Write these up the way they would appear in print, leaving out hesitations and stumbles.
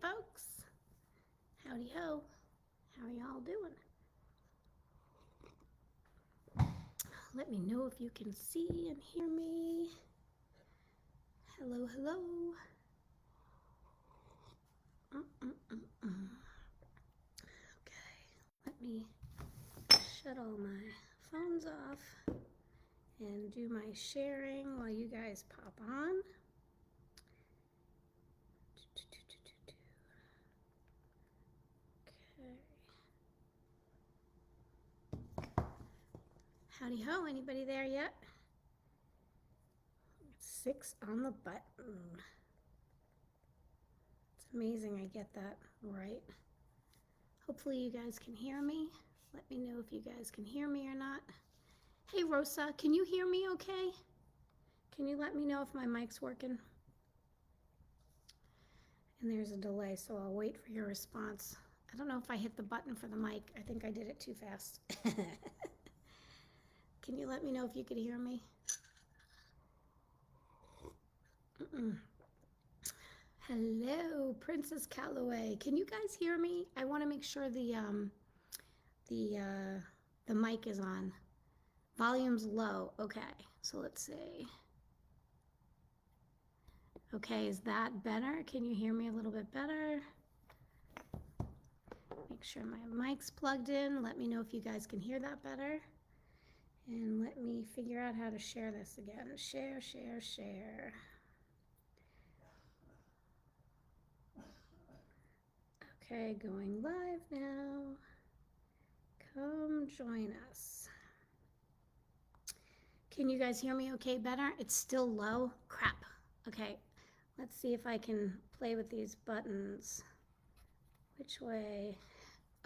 folks. Howdy ho. How are y'all doing? Let me know if you can see and hear me. Hello, hello. Okay, let me shut all my phones off and do my sharing while you guys pop on. Okay. Howdy ho, anybody there yet? 6 on the button. It's amazing I get that right. Hopefully you guys can hear me. Let me know if you guys can hear me or not. Hey Rosa, can you hear me okay? Can you let me know if my mic's working? And there's a delay, so I'll wait for your response. I don't know if I hit the button for the mic. I think I did it too fast. Can you let me know if you could hear me? Hello, Princess Calloway. Can you guys hear me? I want to make sure the mic is on. Volume's low. Okay, so let's see. Okay, is that better? Can you hear me a little bit better? Make sure my mic's plugged in. Let me know if you guys can hear that better. And let me figure out how to share this again. Share, share, share. Okay, going live now. Come join us. Can you guys hear me okay better? It's still low? Crap. Okay, let's see if I can play with these buttons. Which way?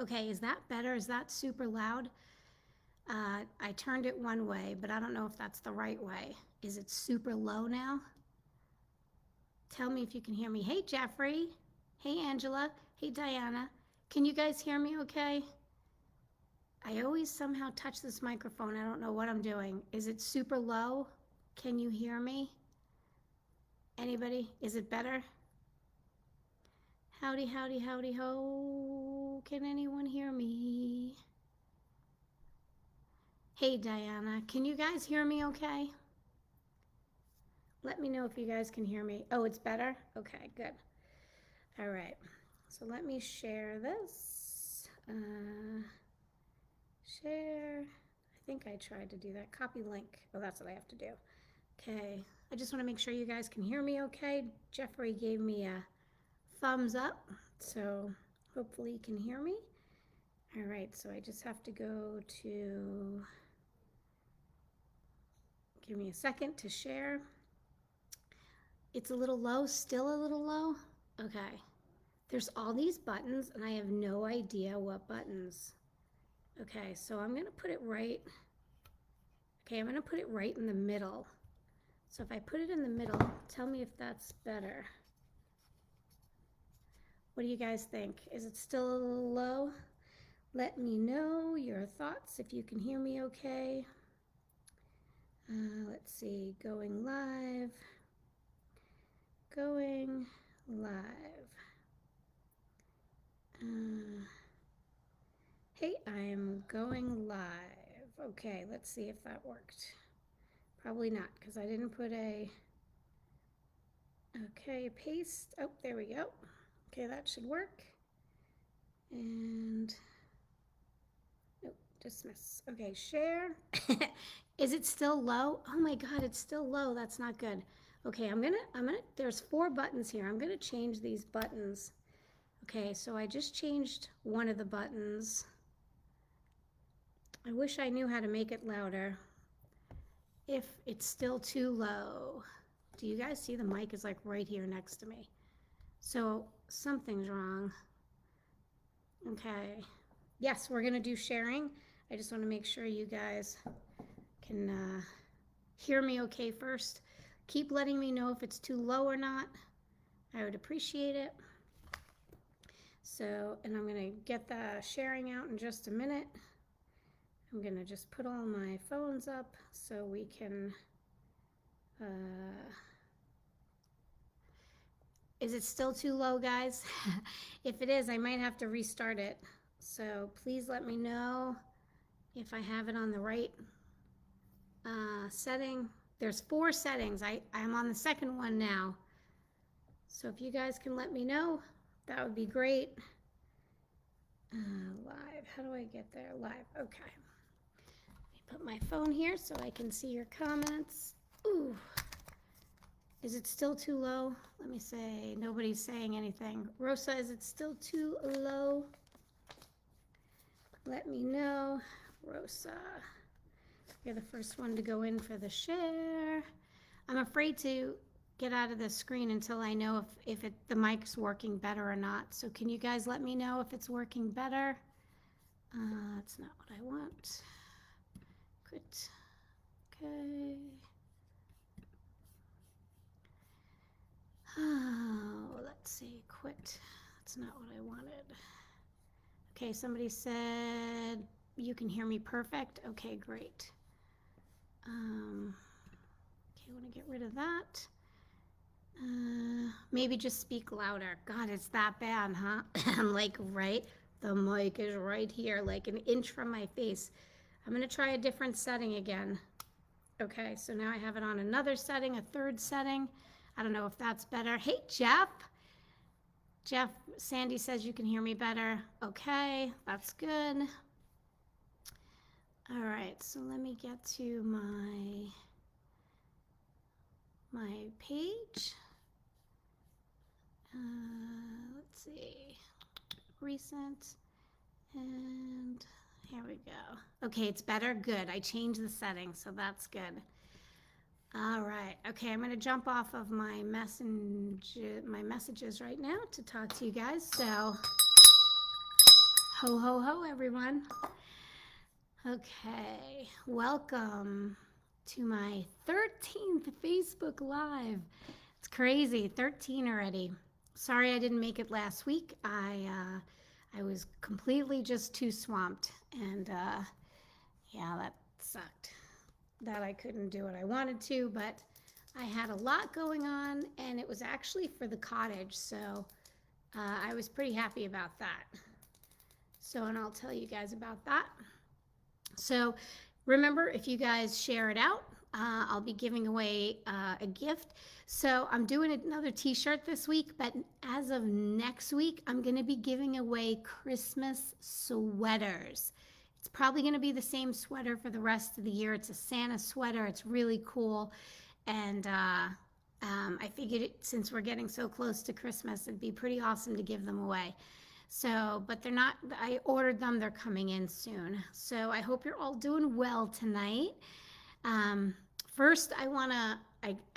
Okay, is that better? Is that super loud? I turned it one way, but I don't know if that's the right way. Is it super low now? Tell me if you can hear me. Hey, Jeffrey. Hey, Angela. Hey, Diana. Can you guys hear me okay? I always somehow touch this microphone. I don't know what I'm doing. Is it super low? Can you hear me? Anybody? Is it better? Howdy, howdy, howdy, ho. Can anyone hear me? Hey, Diana. Can you guys hear me okay? Let me know if you guys can hear me. Oh, it's better? Okay, good. All right. So let me share this. Share. I think I tried to do that. Copy link. Oh, that's what I have to do. Okay. I just want to make sure you guys can hear me okay. Jeffrey gave me a thumbs up, so hopefully you can hear me. All right, so I just have to go to, give me a second to share. It's a little low, still a little low? Okay. There's all these buttons and I have no idea what buttons. Okay, so I'm gonna put it right, okay, I'm gonna put it right in the middle. So if I put it in the middle, tell me if that's better. What do you guys think? Is it still a little low? Let me know your thoughts if you can hear me okay. Let's see, going live. Going live. Hey, I'm going live. Okay, let's see if that worked. Probably not, because I didn't put a, okay, paste. Oh, there we go. Okay, that should work. And, nope, dismiss. Okay, share. Is it still low? Oh my God, it's still low. That's not good. Okay, there's 4 buttons here. I'm gonna change these buttons. Okay, so I just changed one of the buttons. I wish I knew how to make it louder. If it's still too low. Do you guys see the mic is like right here next to me? So something's wrong. Okay. Yes, we're gonna do sharing. I just want to make sure you guys can hear me okay first. Keep letting me know if it's too low or not. I would appreciate it. So, and I'm gonna get the sharing out in just a minute. I'm gonna just put all my phones up so we can Is it still too low, guys? If it is, I might have to restart it. So please let me know if I have it on the right setting. There's 4 settings. I'm on the second one now. So if you guys can let me know, that would be great. Live. How do I get there? Live. Okay. Let me put my phone here so I can see your comments. Ooh. Is it still too low? Let me say, nobody's saying anything. Rosa, is it still too low? Let me know. Rosa, you're the first one to go in for the share. I'm afraid to get out of the screen until I know if the mic's working better or not. So can you guys let me know if it's working better? That's not what I want. Quit. Okay. Oh, let's see, quit. That's not what I wanted. Okay, somebody said you can hear me perfect. Okay, great. Okay, I want to get rid of that. Maybe just speak louder. God, it's that bad, huh? I'm like, right? The mic is right here, like an inch from my face. I'm going to try a different setting again. Okay, so now I have it on another setting, a third setting. I don't know if that's better. Hey, Jeff. Jeff, Sandy says you can hear me better. Okay, that's good. All right, so let me get to my page. Let's see, recent, and here we go. Okay, it's better. Good. I changed the settings, so that's good. All right. Okay, I'm going to jump off of my messages right now to talk to you guys. So, ho, ho, ho, everyone. Okay, welcome to my 13th Facebook Live. It's crazy, 13 already. Sorry I didn't make it last week. I was completely just too swamped, and yeah, that sucked. That I couldn't do what I wanted to, but I had a lot going on, and it was actually for the cottage, so I was pretty happy about that. So, and I'll tell you guys about that. So remember, if you guys share it out, I'll be giving away a gift. So I'm doing another t-shirt this week, but as of next week, I'm going to be giving away Christmas sweaters. It's probably going to be the same sweater for the rest of the year. It's a Santa sweater. It's really cool. And I figured since we're getting so close to Christmas, it'd be pretty awesome to give them away. So, but they're not, I ordered them, they're coming in soon. So I hope you're all doing well tonight. First, I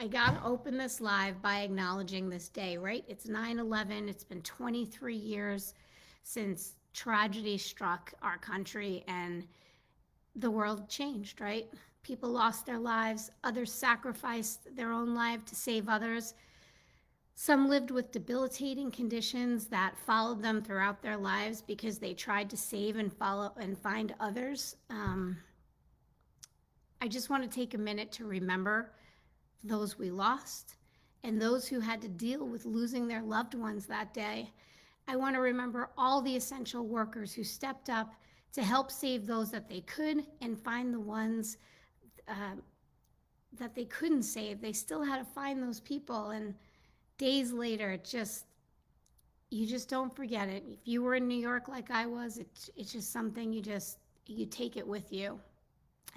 gotta open this live by acknowledging this day, right? It's 9/11. It's been 23 years since tragedy struck our country and the world changed, right? People lost their lives, others sacrificed their own life to save others. Some lived with debilitating conditions that followed them throughout their lives because they tried to save and follow and find others. I just want to take a minute to remember those we lost and those who had to deal with losing their loved ones that day. I want to remember all the essential workers who stepped up to help save those that they could and find the ones that they couldn't save. They still had to find those people, and days later, you just don't forget it. If you were in New York like I was, it's just something you take it with you,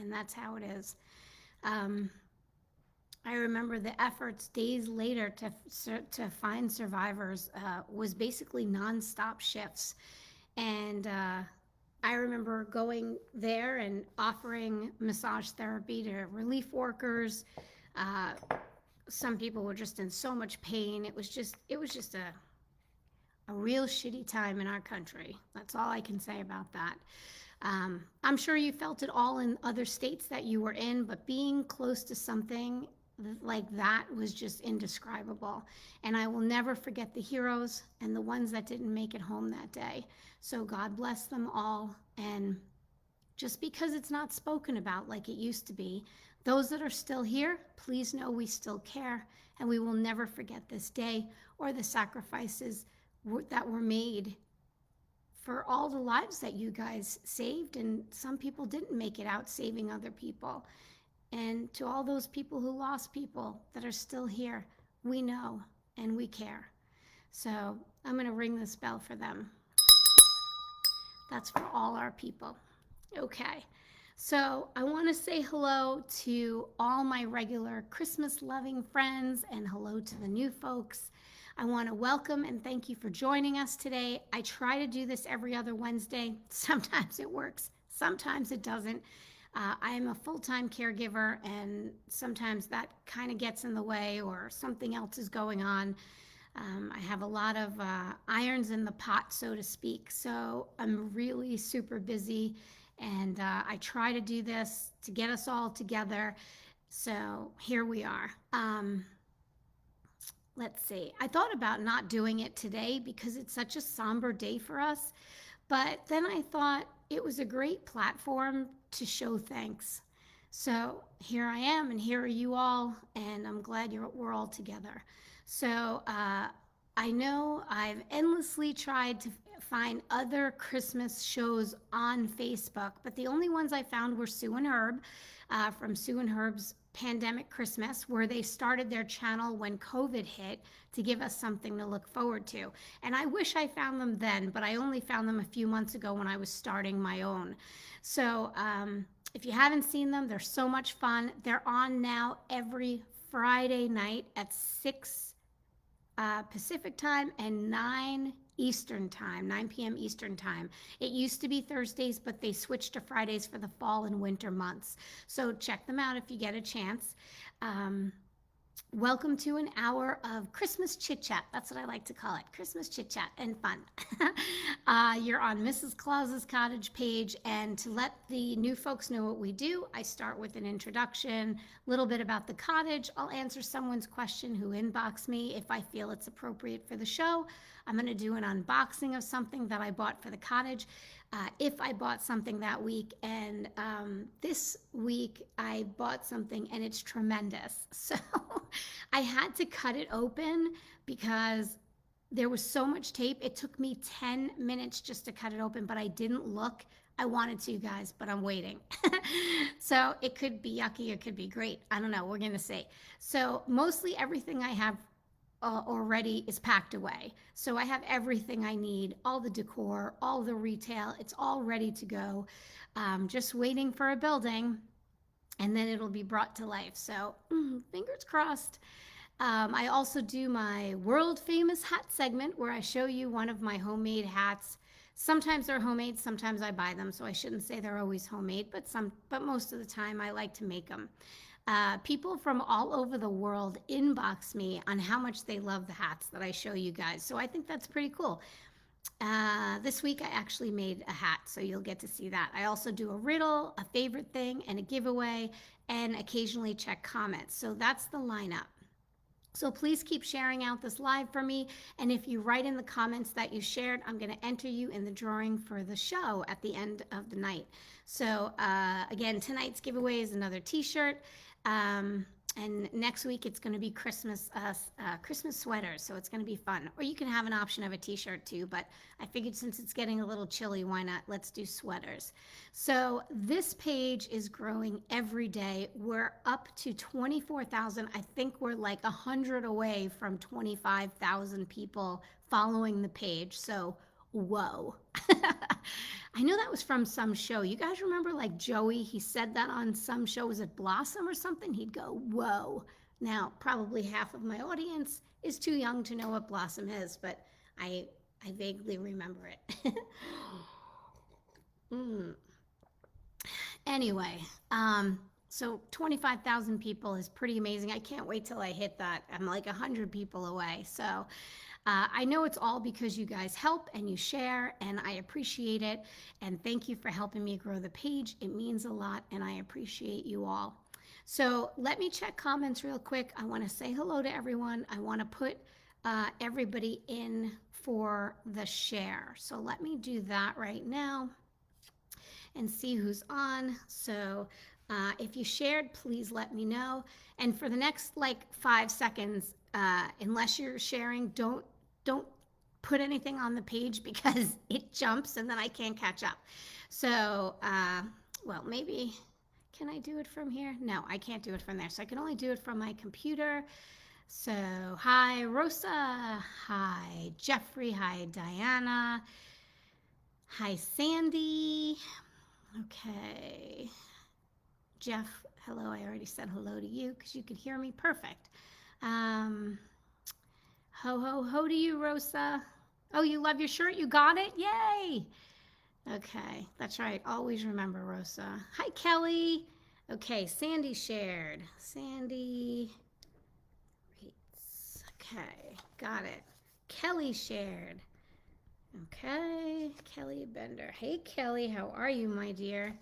and that's how it is. I remember the efforts days later to find survivors was basically nonstop shifts, and I remember going there and offering massage therapy to relief workers. Some people were just in so much pain. It was just a real shitty time in our country. That's all I can say about that. I'm sure you felt it all in other states that you were in, but being close to something like that was just indescribable. And I will never forget the heroes and the ones that didn't make it home that day. So God bless them all. And just because it's not spoken about like it used to be, those that are still here, please know we still care and we will never forget this day or the sacrifices that were made for all the lives that you guys saved, and some people didn't make it out saving other people. And to all those people who lost people that are still here, we know and we care. So I'm going to ring this bell for them. That's for all our people. Okay. So I want to say hello to all my regular Christmas loving friends and hello to the new folks. I want to welcome and thank you for joining us today. I try to do this every other Wednesday. Sometimes it works, sometimes it doesn't. I am a full-time caregiver, and sometimes that kind of gets in the way or something else is going on. I have a lot of irons in the pot, so to speak. So I'm really super busy, and I try to do this to get us all together. So here we are. Let's see. I thought about not doing it today because it's such a somber day for us. But then I thought it was a great platform to show thanks. So here I am, and here are you all, and I'm glad we're all together. So I know I've endlessly tried to find other Christmas shows on Facebook, but the only ones I found were Sue and Herb from Sue and Herb's Pandemic Christmas, where they started their channel when COVID hit to give us something to look forward to. And I wish I found them then, but I only found them a few months ago when I was starting my own. So if you haven't seen them, they're so much fun. They're on now every Friday night at 6 Pacific time and 9 Eastern time, 9 p.m. Eastern time. It used to be Thursdays, but they switched to Fridays for the fall and winter months. So check them out if you get a chance. Welcome to an hour of Christmas chit chat. That's what I like to call it, Christmas chit chat and fun. You're on Mrs. Claus's Cottage page, and to let the new folks know what we do, I start with an introduction, a little bit about the cottage. I'll answer someone's question who inbox me if I feel it's appropriate for the show. I'm going to do an unboxing of something that I bought for the cottage. If I bought something that week, and this week I bought something and it's tremendous. So I had to cut it open because there was so much tape. It took me 10 minutes just to cut it open, but I didn't look. I wanted to, guys, but I'm waiting. So it could be yucky, it could be great. I don't know, we're going to see. So mostly everything I have already is packed away. So I have everything I need, all the decor, all the retail. It's all ready to go. Just waiting for a building, and then it'll be brought to life. So fingers crossed. I also do my world famous hat segment where I show you one of my homemade hats. Sometimes they're homemade, sometimes I buy them, so I shouldn't say they're always homemade, but most of the time I like to make them. People from all over the world inbox me on how much they love the hats that I show you guys. So I think that's pretty cool. This week I actually made a hat, so you'll get to see that. I also do a riddle, a favorite thing, and a giveaway, and occasionally check comments. So that's the lineup. So please keep sharing out this live for me. And if you write in the comments that you shared, I'm going to enter you in the drawing for the show at the end of the night. So again, tonight's giveaway is another t-shirt. And next week it's going to be Christmas sweaters, so it's going to be fun. Or you can have an option of a t-shirt too, but I figured since it's getting a little chilly, why not? Let's do sweaters. So this page is growing every day. We're up to 24,000. I think we're like 100 away from 25,000 people following the page. So whoa. I know that was from some show. You guys remember like Joey? He said that on some show. Was it Blossom or something? He'd go, whoa. Now, probably half of my audience is too young to know what Blossom is, but I vaguely remember it. Anyway, so 25,000 people is pretty amazing. I can't wait till I hit that. I'm like 100 people away. So I know it's all because you guys help and you share, and I appreciate it. And thank you for helping me grow the page. It means a lot, and I appreciate you all. So let me check comments real quick. I want to say hello to everyone. I want to put everybody in for the share. So let me do that right now and see who's on. So If you shared, please let me know. And for the next like 5 seconds, unless you're sharing, don't put anything on the page because it jumps and then I can't catch up. So, well, maybe can I do it from here? No, I can't do it from there. So I can only do it from my computer. So, hi, Rosa. Hi, Jeffrey. Hi, Diana. Hi, Sandy. Okay. Jeff, hello. I already said hello to you because you could hear me. Perfect. Ho, ho, ho to you, Rosa. Oh, you love your shirt? You got it? Yay. Okay, that's right. Always remember, Rosa. Hi, Kelly. Okay, Sandy shared. Sandy reads. Okay, got it. Kelly shared. Okay, Kelly Bender. Hey, Kelly, how are you, my dear?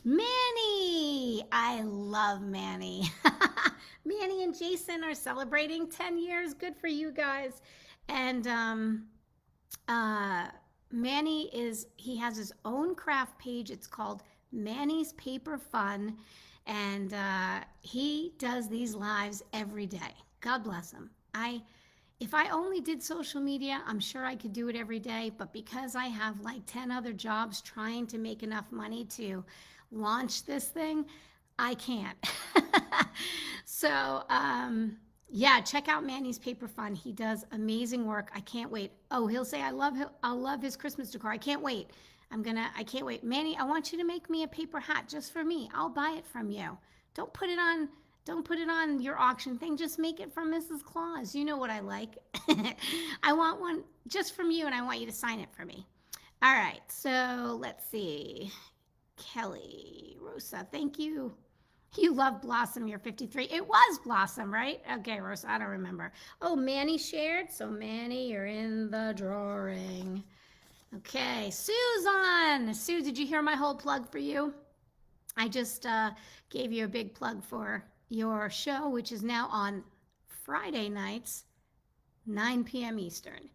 Manny! I love Manny. Manny and Jason are celebrating 10 years. Good for you guys. And Manny he has his own craft page. It's called Manny's Paper Fun. And he does these lives every day. God bless him. If I only did social media, I'm sure I could do it every day. But because I have like 10 other jobs trying to make enough money to launch this thing, I can't. So, yeah, check out Manny's Paper Fun. He does amazing work. I can't wait. Oh, he'll say, I'll love his Christmas decor. I can't wait. I can't wait. Manny, I want you to make me a paper hat just for me. I'll buy it from you. Don't put it on your auction thing. Just make it from Mrs. Claus. You know what I like. I want one just from you, and I want you to sign it for me. All right, so let's see. Kelly, Rosa, thank you. You love Blossom, you're 53. It was Blossom, right? Okay, Rosa, I don't remember. Oh, Manny shared. So, Manny, you're in the drawing. Okay, Sue's on. Sue, did you hear my whole plug for you? I just gave you a big plug for your show, which is now on Friday nights, 9 p.m. Eastern.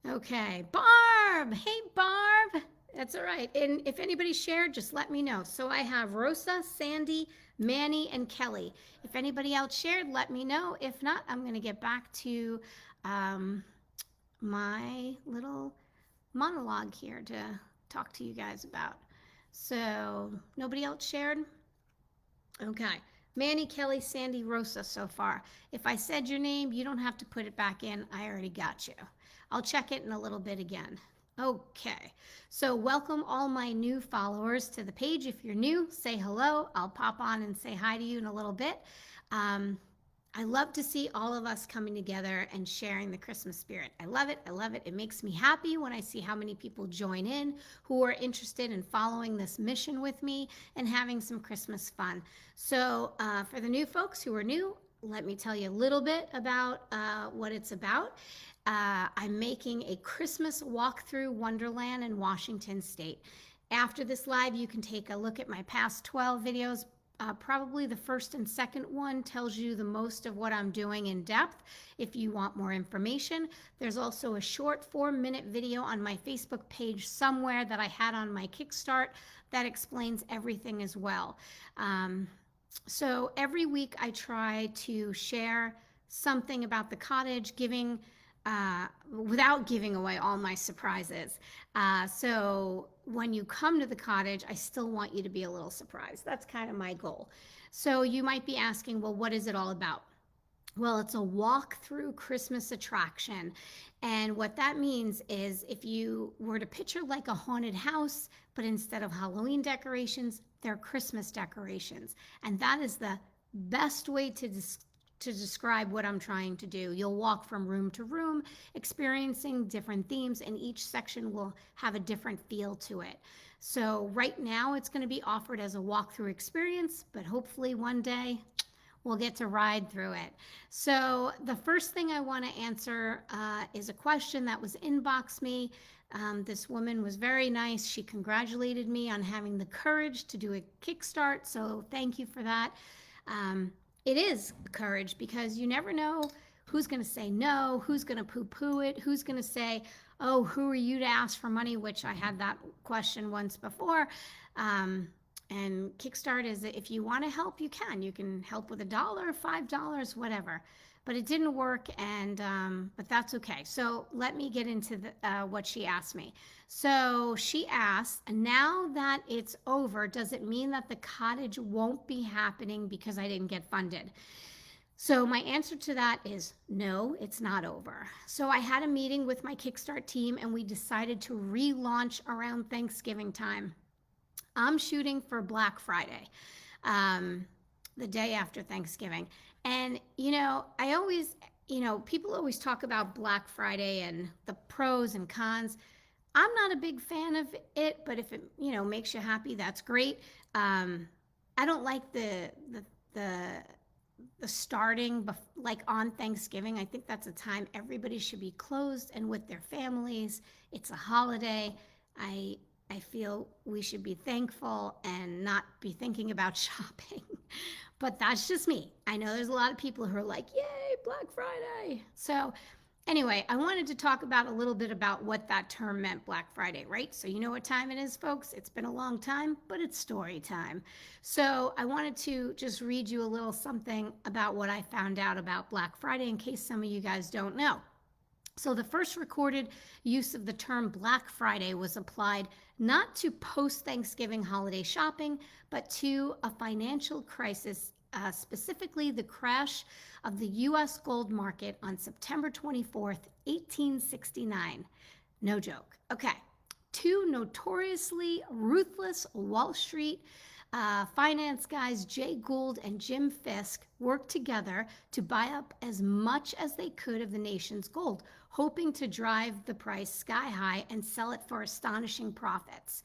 Okay, Barb. Hey, Barb. That's all right. And if anybody shared, just let me know. So I have Rosa, Sandy, Manny, and Kelly. If anybody else shared, let me know. If not, I'm going to get back to my little monologue here to talk to you guys about. So nobody else shared? Okay. Manny, Kelly, Sandy, Rosa so far. If I said your name, you don't have to put it back in. I already got you. I'll check it in a little bit again. Okay, so welcome all my new followers to the page. If you're new, say hello. I'll pop on and say hi to you in a little bit. I love to see all of us coming together and sharing the Christmas spirit. I love it. I love it. It makes me happy when I see how many people join in who are interested in following this mission with me and having some Christmas fun. So for the new folks who are new, let me tell you a little bit about what it's about. I'm making a Christmas walkthrough Wonderland in Washington State. After this live, you can take a look at my past 12 videos. Probably the first and second one tells you the most of what I'm doing in depth if you want more information. There's also a short 4-minute video on my Facebook page somewhere that I had on my Kickstart that explains everything as well. So every week I try to share something about the cottage, without giving away all my surprises. So when you come to the cottage, I still want you to be a little surprised. That's kind of my goal. So you might be asking, well, what is it all about? Well, it's a walk-through Christmas attraction. And what that means is if you were to picture like a haunted house, but instead of Halloween decorations, they're Christmas decorations. And that is the best way to describe what I'm trying to do. You'll walk from room to room, experiencing different themes, and each section will have a different feel to it. So right now it's going to be offered as a walkthrough experience, but hopefully one day we'll get to ride through it. So the first thing I want to answer is a question that was inboxed me. This woman was very nice. She congratulated me on having the courage to do a Kickstart, so thank you for that. It is courage because you never know who's going to say no, who's going to poo-poo it, who's going to say, oh, who are you to ask for money, which I had that question once before. And And Kickstart is, if you want to help, you can. You can help with $1, $5, whatever. But it didn't work, and but that's okay. So let me get into what she asked me. So she asked, now that it's over, does it mean that the cottage won't be happening because I didn't get funded? So my answer to that is no, it's not over. So I had a meeting with my Kickstart team, and we decided to relaunch around Thanksgiving time. I'm shooting for Black Friday, the day after Thanksgiving. And, I always, people always talk about Black Friday and the pros and cons. I'm not a big fan of it, but if it, makes you happy, that's great. I don't like the starting like on Thanksgiving. I think that's a time everybody should be closed and with their families. It's a holiday. I feel we should be thankful and not be thinking about shopping. But that's just me. I know there's a lot of people who are like, yay, Black Friday. So anyway, I wanted to talk about a little bit about what that term meant, Black Friday, right? So you know what time it is, folks? It's been a long time, but it's story time. So I wanted to just read you a little something about what I found out about Black Friday in case some of you guys don't know. So the first recorded use of the term Black Friday was applied not to post-Thanksgiving holiday shopping, but to a financial crisis, specifically the crash of the U.S. gold market on September 24th, 1869. No joke. Okay. Two notoriously ruthless Wall Street finance guys, Jay Gould and Jim Fisk, worked together to buy up as much as they could of the nation's gold, hoping to drive the price sky high and sell it for astonishing profits.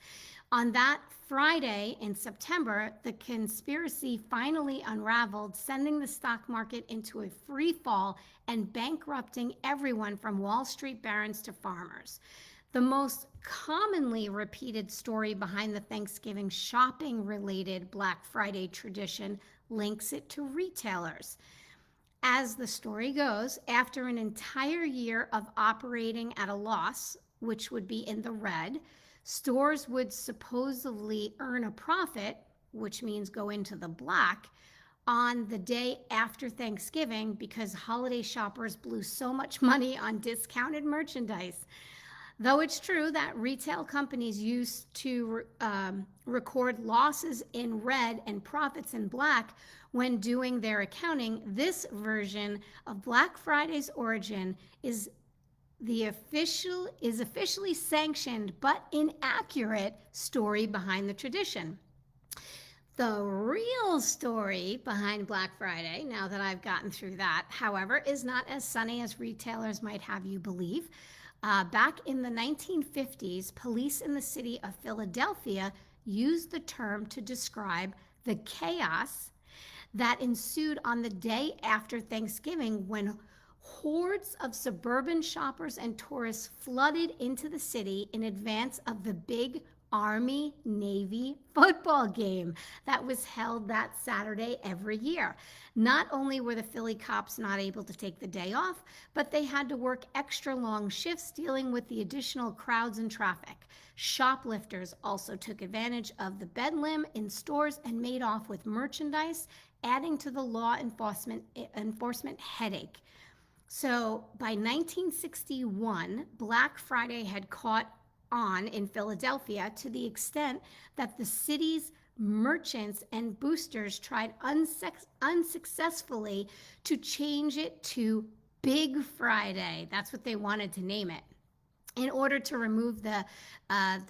On that Friday in September, the conspiracy finally unraveled, sending the stock market into a free fall and bankrupting everyone from Wall Street barons to farmers. The most commonly repeated story behind the Thanksgiving shopping-related Black Friday tradition links it to retailers. As the story goes, after an entire year of operating at a loss, which would be in the red, stores would supposedly earn a profit, which means go into the black, on the day after Thanksgiving because holiday shoppers blew so much money on discounted merchandise. Though it's true that retail companies used to record losses in red and profits in black when doing their accounting, this version of Black Friday's origin is officially sanctioned but inaccurate story behind the tradition. The real story behind Black Friday, now that I've gotten through that, however, is not as sunny as retailers might have you believe. Back in the 1950s, police in the city of Philadelphia used the term to describe the chaos that ensued on the day after Thanksgiving when hordes of suburban shoppers and tourists flooded into the city in advance of the big Army-Navy football game that was held that Saturday every year. Not only were the Philly cops not able to take the day off, but they had to work extra long shifts dealing with the additional crowds and traffic. Shoplifters also took advantage of the bedlam in stores and made off with merchandise, adding to the law enforcement headache. So by 1961, Black Friday had caught on in Philadelphia to the extent that the city's merchants and boosters tried unsuccessfully to change it to Big Friday. That's what they wanted to name it, in order to remove the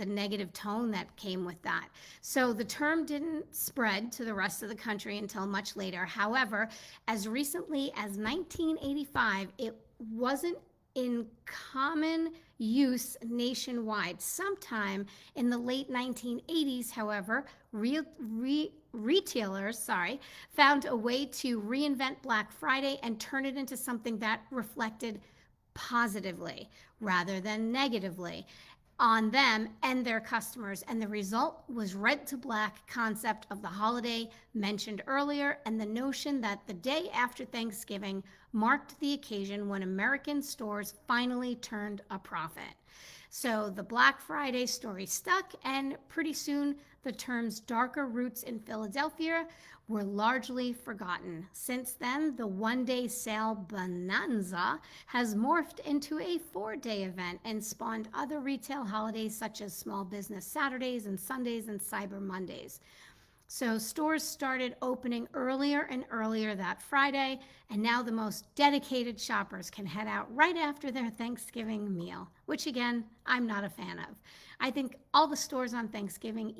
negative tone that came with that. So the term didn't spread to the rest of the country until much later. However, as recently as 1985, it wasn't in common use nationwide. Sometime in the late 1980s, however, retailers found a way to reinvent Black Friday and turn it into something that reflected positively rather than negatively on them and their customers. And the result was red to black concept of the holiday mentioned earlier, and the notion that the day after Thanksgiving marked the occasion when American stores finally turned a profit. So the Black Friday story stuck, and pretty soon the term's darker roots in Philadelphia were largely forgotten. Since then, the one-day sale bonanza has morphed into a 4-day event and spawned other retail holidays such as Small Business Saturdays and Sundays and Cyber Mondays. So stores started opening earlier and earlier that Friday, and now the most dedicated shoppers can head out right after their Thanksgiving meal, which again, I'm not a fan of. I think all the stores on Thanksgiving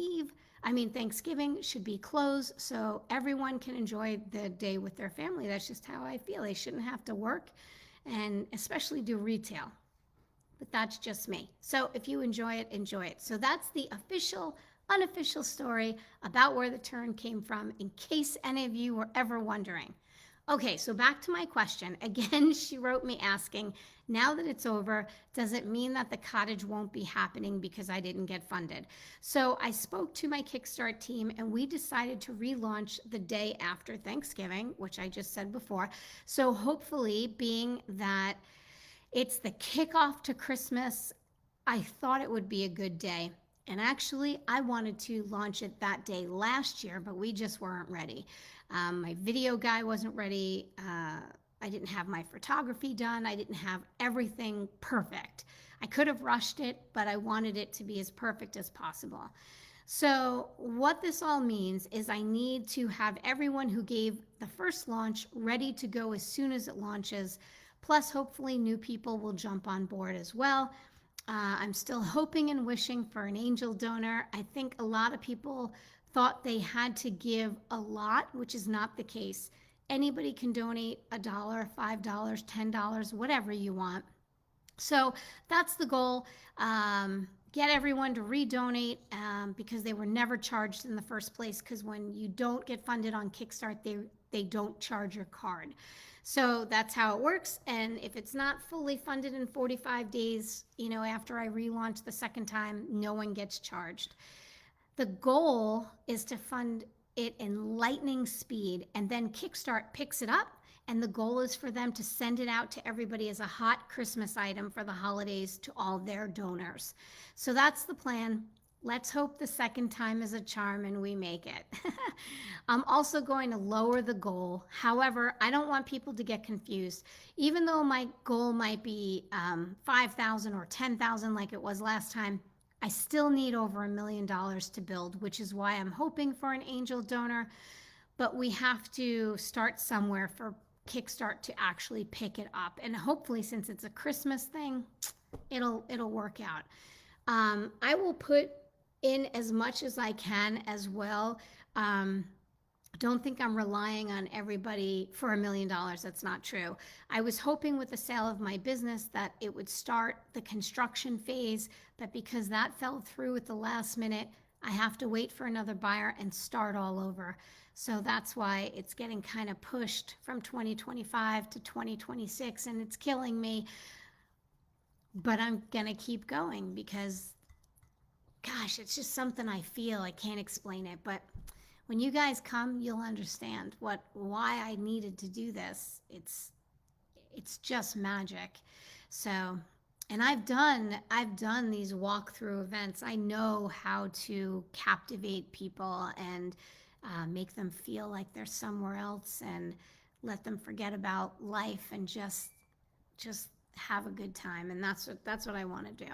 should be closed so everyone can enjoy the day with their family. That's just how I feel. They shouldn't have to work and especially do retail. But that's just me. So if you enjoy it, enjoy it. So that's the unofficial story about where the term came from, in case any of you were ever wondering. Okay, so back to my question. Again, she wrote me asking, now that it's over, does it mean that the cottage won't be happening because I didn't get funded? So I spoke to my Kickstart team and we decided to relaunch the day after Thanksgiving, which I just said before. So hopefully, being that it's the kickoff to Christmas, I thought it would be a good day. And actually, I wanted to launch it that day last year, but we just weren't ready. My video guy wasn't ready. I didn't have my photography done. I didn't have everything perfect. I could have rushed it, but I wanted it to be as perfect as possible. So what this all means is I need to have everyone who gave the first launch ready to go as soon as it launches. Plus, hopefully, new people will jump on board as well. I'm still hoping and wishing for an angel donor. I think a lot of people thought they had to give a lot, which is not the case. Anybody can donate $1, $5, $10, whatever you want. So that's the goal. Get everyone to redonate because they were never charged in the first place, because when you don't get funded on Kickstart, they don't charge your card. So that's how it works. And if it's not fully funded in 45 days, after I relaunch the second time, no one gets charged. The goal is to fund it in lightning speed, and then Kickstart picks it up. And the goal is for them to send it out to everybody as a hot Christmas item for the holidays to all their donors. So that's the plan. Let's hope the second time is a charm and we make it. I'm also going to lower the goal. However, I don't want people to get confused. Even though my goal might be 5,000 or 10,000 like it was last time, I still need over $1 million to build, which is why I'm hoping for an angel donor. But we have to start somewhere for Kickstart to actually pick it up. And hopefully, since it's a Christmas thing, it'll work out. I will put in as much as I can as well. Don't think I'm relying on everybody for $1 million. That's not true. I was hoping with the sale of my business that it would start the construction phase, but because that fell through at the last minute, I have to wait for another buyer and start all over. So that's why it's getting kind of pushed from 2025 to 2026, and it's killing me. But I'm going to keep going because, gosh, it's just something I feel. I can't explain it, but when you guys come, you'll understand why I needed to do this. It's just magic. So, and I've done these walkthrough events. I know how to captivate people and make them feel like they're somewhere else and let them forget about life and just have a good time. And that's what I want to do.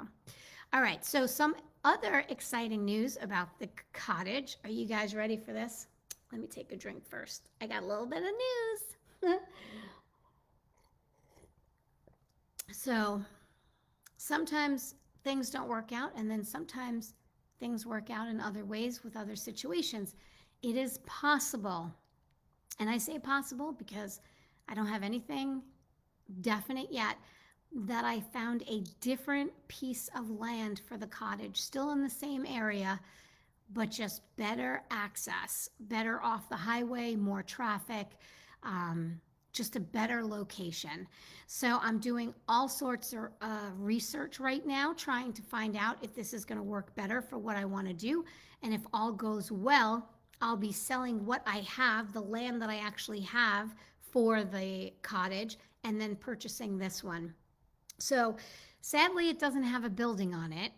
All right, so some other exciting news about the cottage. Are you guys ready for this? Let me take a drink first. I got a little bit of news. So sometimes things don't work out, and then sometimes things work out in other ways with other situations. It is possible, and I say possible because I don't have anything definite yet, that I found a different piece of land for the cottage, still in the same area, but just better access, better off the highway, more traffic, just a better location. So I'm doing all sorts of research right now, trying to find out if this is going to work better for what I want to do. And if all goes well, I'll be selling what I have, the land that I actually have for the cottage, and then purchasing this one. So Sadly, it doesn't have a building on it,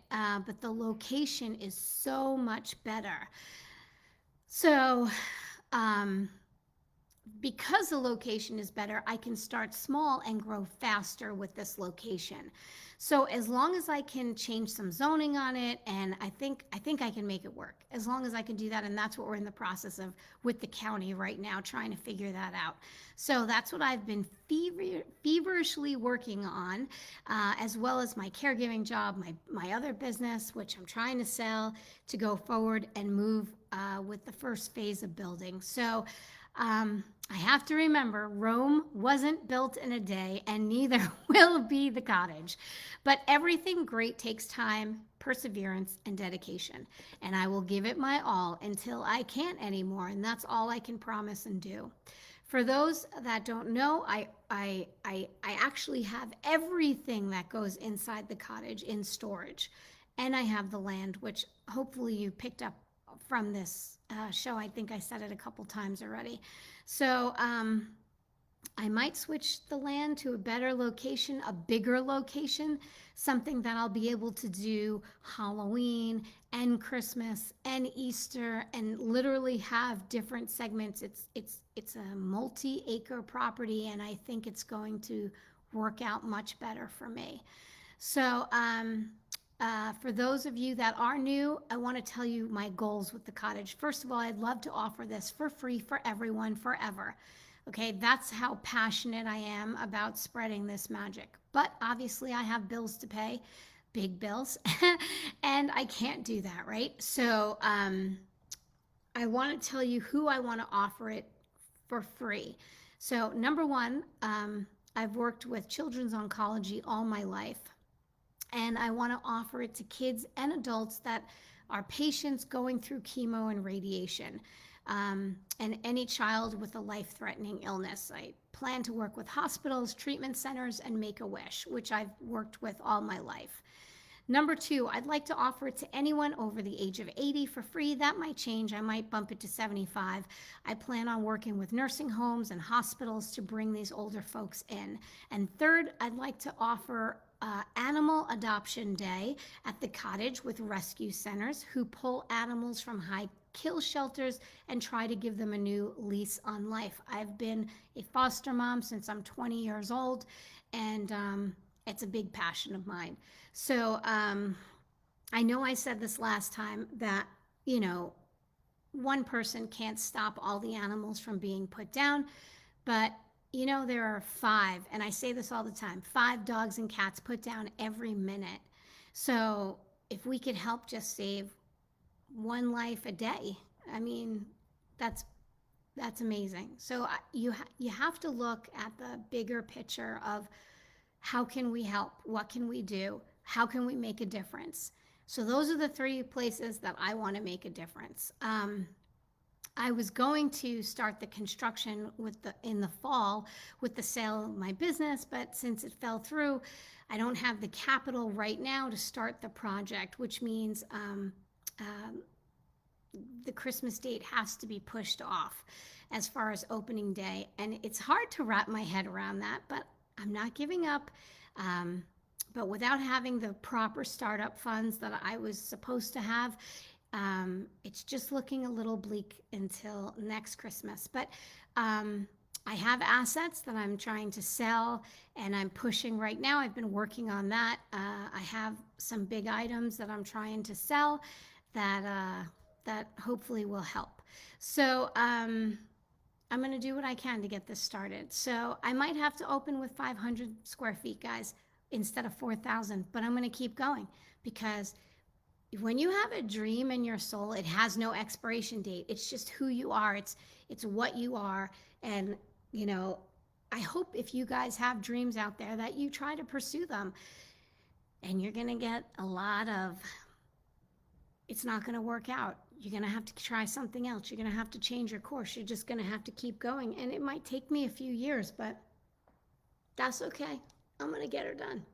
but the location is so much better. So, um, because the location is better, I can start small and grow faster with this location. So as long as I can change some zoning on it, and I think I can make it work. As long as I can do that, and that's what we're in the process of with the county right now, trying to figure that out. So that's what I've been feverishly working on, as well as my caregiving job, my other business, which I'm trying to sell to go forward and move with the first phase of building. So I have to remember Rome wasn't built in a day, and neither will be the cottage. But everything great takes time, perseverance, and dedication. And I will give it my all until I can't anymore. And that's all I can promise and do. For those that don't know, I actually have everything that goes inside the cottage in storage. And I have the land, which hopefully you picked up from this show. I think I said it a couple times already. So I might switch the land to a better location, a bigger location, something that I'll be able to do Halloween and Christmas and Easter, and literally have different segments. It's a multi-acre property, and I think it's going to work out much better for me. So for those of you that are new, I want to tell you my goals with the cottage. First of all, I'd love to offer this for free for everyone forever. Okay, that's how passionate I am about spreading this magic. But obviously, I have bills to pay, big bills, and I can't do that, right? So I want to tell you who I want to offer it for free. So, number one, I've worked with children's oncology all my life, and I want to offer it to kids and adults that are patients going through chemo and radiation, and any child with a life-threatening illness. I plan to work with hospitals, treatment centers, and Make-A-Wish, which I've worked with all my life. Number two, I'd like to offer it to anyone over the age of 80 for free. That might change. I might bump it to 75. I plan on working with nursing homes and hospitals to bring these older folks in. And third, I'd like to offer Animal Adoption Day at the cottage with rescue centers who pull animals from high kill shelters and try to give them a new lease on life. I've been a foster mom since I'm 20 years old, and it's a big passion of mine. So I know I said this last time that, one person can't stop all the animals from being put down, but there are 5, and I say this all the time, 5 dogs and cats put down every minute. So if we could help just save one life a day, I mean, that's amazing. So you have to look at the bigger picture of how can we help? What can we do? How can we make a difference? So those are the 3 places that I want to make a difference. I was going to start the construction in the fall with the sale of my business, but since it fell through, I don't have the capital right now to start the project, which means the Christmas date has to be pushed off as far as opening day. And it's hard to wrap my head around that, but I'm not giving up. But without having the proper startup funds that I was supposed to have, it's just looking a little bleak until next Christmas. But I have assets that I'm trying to sell, and I'm pushing right now. I've been working on that. I have some big items that I'm trying to sell that hopefully will help. So I'm going to do what I can to get this started. So I might have to open with 500 square feet, guys, instead of 4,000, but I'm going to keep going, because when you have a dream in your soul, it has no expiration date. It's just who you are. It's what you are. And, I hope if you guys have dreams out there that you try to pursue them, and you're going to get a lot of, it's not going to work out. You're going to have to try something else. You're going to have to change your course. You're just going to have to keep going. And it might take me a few years, but that's okay. I'm going to get her done.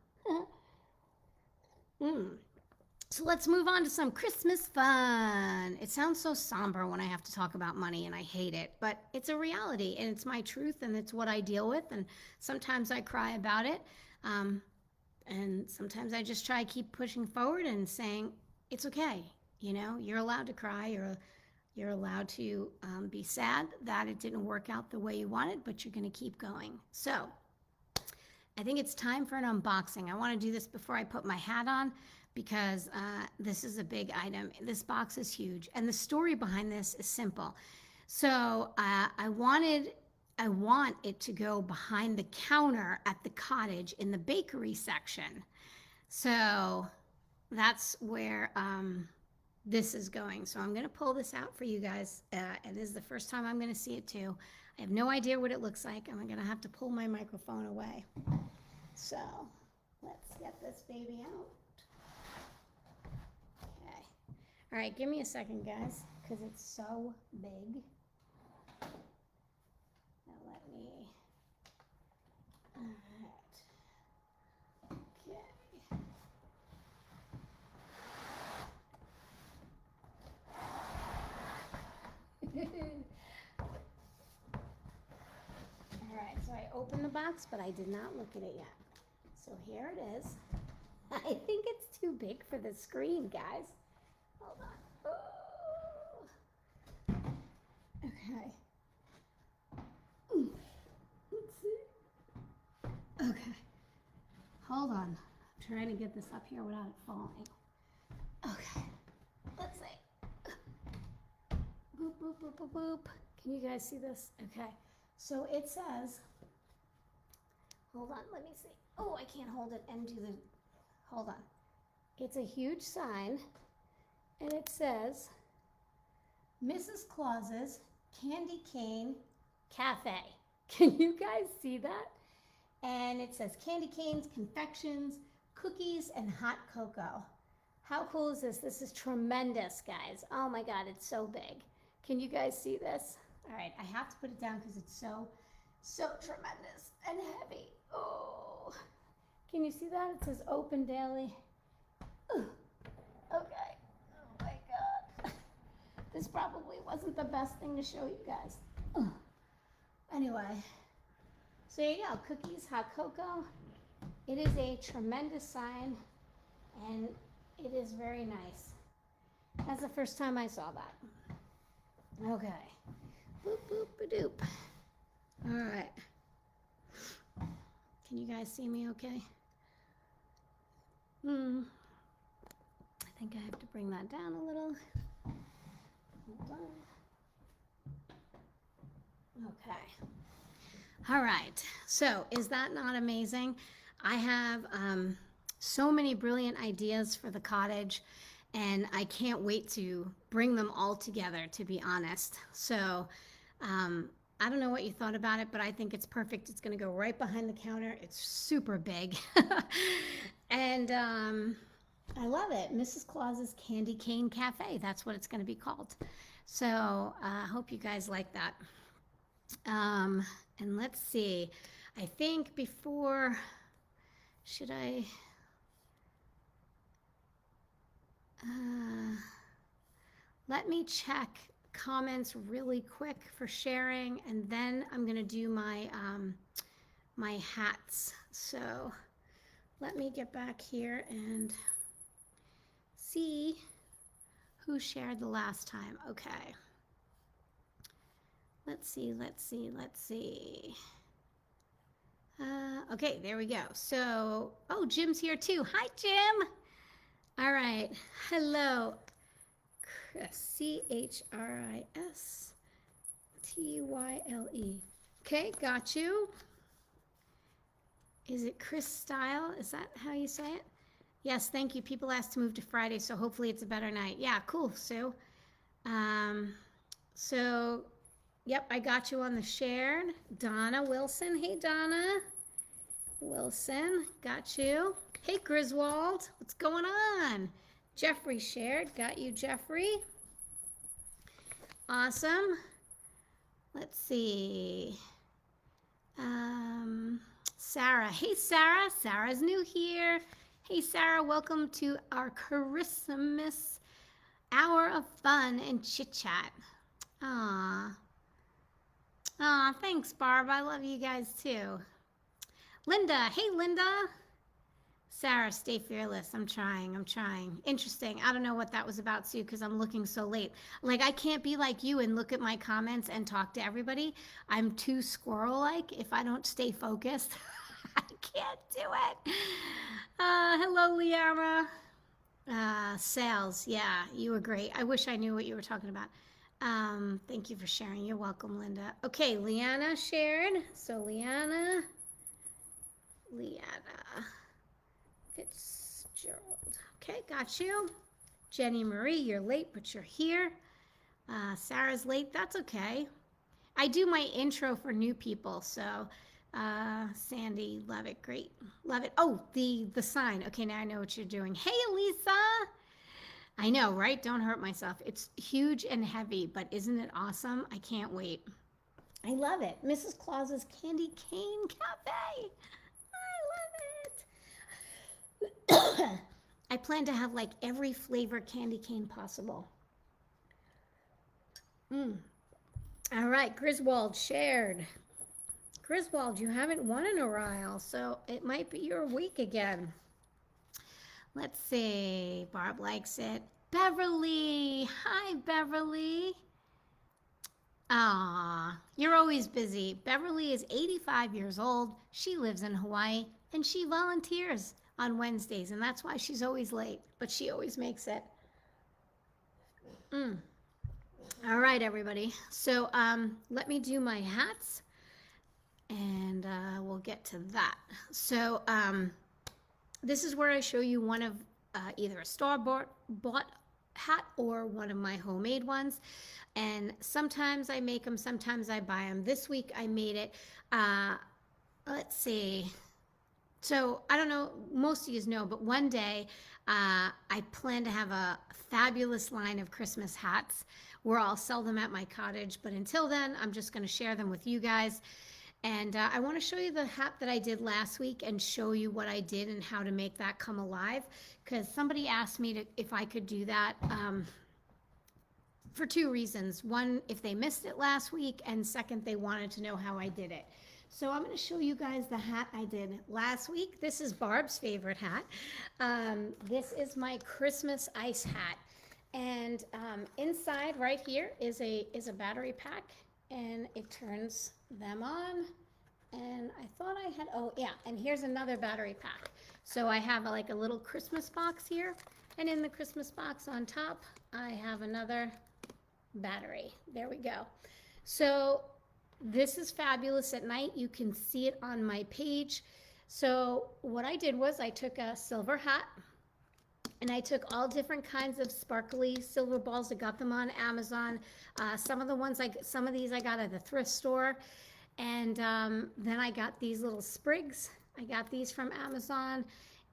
So let's move on to some Christmas fun. It sounds so somber when I have to talk about money, and I hate it, but it's a reality, and it's my truth, and it's what I deal with, and sometimes I cry about it. And sometimes I just try to keep pushing forward and saying, it's okay. You know, you're allowed to cry. You're allowed to be sad that it didn't work out the way you wanted, but you're going to keep going. So I think it's time for an unboxing. I want to do this before I put my hat on because this is a big item. This box is huge. And the story behind this is simple. So I want it to go behind the counter at the cottage in the bakery section. So that's where this is going. So I'm going to pull this out for you guys. And this is the first time I'm going to see it too. I have no idea what it looks like. I'm going to have to pull my microphone away. So let's get this baby out. Okay. All right, give me a second, guys, because it's so big. Now let me. All right. Okay. All right, so I opened the box, but I did not look at it yet. So here it is. I think it's too big for the screen, guys. Hold on. Oh. Okay. Let's see. Okay. Hold on. I'm trying to get this up here without it falling. Okay. Let's see. Boop, boop, boop, boop, boop. Can you guys see this? Okay. So it says, hold on, let me see. Oh, I can't hold it and do the, hold on. It's a huge sign, and it says, Mrs. Claus's Candy Cane Cafe. Can you guys see that? And it says candy canes, confections, cookies, and hot cocoa. How cool is this? This is tremendous, guys. Oh my God, it's so big. Can you guys see this? All right, I have to put it down because it's so tremendous and heavy. Oh, can you see that? It says open daily. Ugh. Okay. Oh my God. This probably wasn't the best thing to show you guys. Ugh. Anyway, so there you go. Cookies, hot cocoa. It is a tremendous sign, and it is very nice. That's the first time I saw that. Okay. Boop, boop, ba-doop. All right. Can you guys see me okay? I think I have to bring that down a little. Hold on. Okay. All right. So is that not amazing? I have so many brilliant ideas for the cottage, and I can't wait to bring them all together, to be honest. So I don't know what you thought about it, but I think it's perfect. It's going to go right behind the counter. It's super big. And I love it. Mrs. Claus's Candy Cane Cafe. That's what it's going to be called. So I hope you guys like that. And let's see. I think before, should I... let me check comments really quick for sharing, and then I'm gonna do my my hats. So let me get back here and see who shared the last time. Okay, let's see. Okay, there we go. So, oh, Jim's here too. Hi, Jim. All right, hello. Chris, Tyle. Okay, got you. Is it Chris Style? Is that how you say it? Yes, thank you. People asked to move to Friday, so hopefully it's a better night. Yeah, cool, Sue. So, yep, I got you on the shared. Donna Wilson. Hey, Donna Wilson. Got you. Hey, Griswold. What's going on? Jeffrey shared. Got you, Jeffrey. Awesome. Let's see. Sarah. Hey, Sarah. Sarah's new here. Hey, Sarah. Welcome to our Christmas hour of fun and chit-chat. Aw, thanks, Barb. I love you guys, too. Linda. Hey, Linda. Sarah, stay fearless. I'm trying. I'm trying. Interesting. I don't know what that was about, Sue, because I'm looking so late. Like, I can't be like you and look at my comments and talk to everybody. I'm too squirrel like. If I don't stay focused, I can't do it. Hello, Liara. Sales. Yeah, you were great. I wish I knew what you were talking about. Thank you for sharing. You're welcome, Linda. Okay, Leanna shared. So, Leanna Fitzgerald. Okay, got you. Jenny Marie, you're late, but you're here. Sarah's late. That's okay. I do my intro for new people, so Sandy, love it, great, love it. Oh, the sign. Okay, now I know what you're doing. Hey, Elisa. I know, right? Don't hurt myself. It's huge and heavy, but isn't it awesome? I can't wait. I love it. Mrs. Claus's Candy Cane Cafe. I love it. I plan to have like every flavor candy cane possible. All right, Griswold shared. Griswold, you haven't won in a while, so it might be your week again. Let's see. Barb likes it. Beverly. Hi, Beverly. Ah, you're always busy. Beverly is 85 years old. She lives in Hawaii and she volunteers on Wednesdays, and that's why she's always late, but she always makes it. All right, everybody. So let me do my hats and we'll get to that. So this is where I show you one of either a store-bought hat or one of my homemade ones. And sometimes I make them, sometimes I buy them. This week I made it, let's see. So I don't know, most of you know, but one day I plan to have a fabulous line of Christmas hats where I'll sell them at my cottage. But until then, I'm just going to share them with you guys. And I want to show you the hat that I did last week and show you what I did and how to make that come alive. Because somebody asked me if I could do that for two reasons. One, if they missed it last week, and second, they wanted to know how I did it. So I'm going to show you guys the hat I did last week. This is Barb's favorite hat. This is my Christmas ice hat. And inside right here is a battery pack, and it turns them on. And I thought I had, oh yeah, and here's another battery pack. So I have like a little Christmas box here, and in the Christmas box on top, I have another battery. There we go. So this is fabulous at night. You can see it on my page. So what I did was I took a silver hat, and I took all different kinds of sparkly silver balls. I got them on Amazon. Some of these I got at the thrift store. And then I got these little sprigs. I got these from Amazon.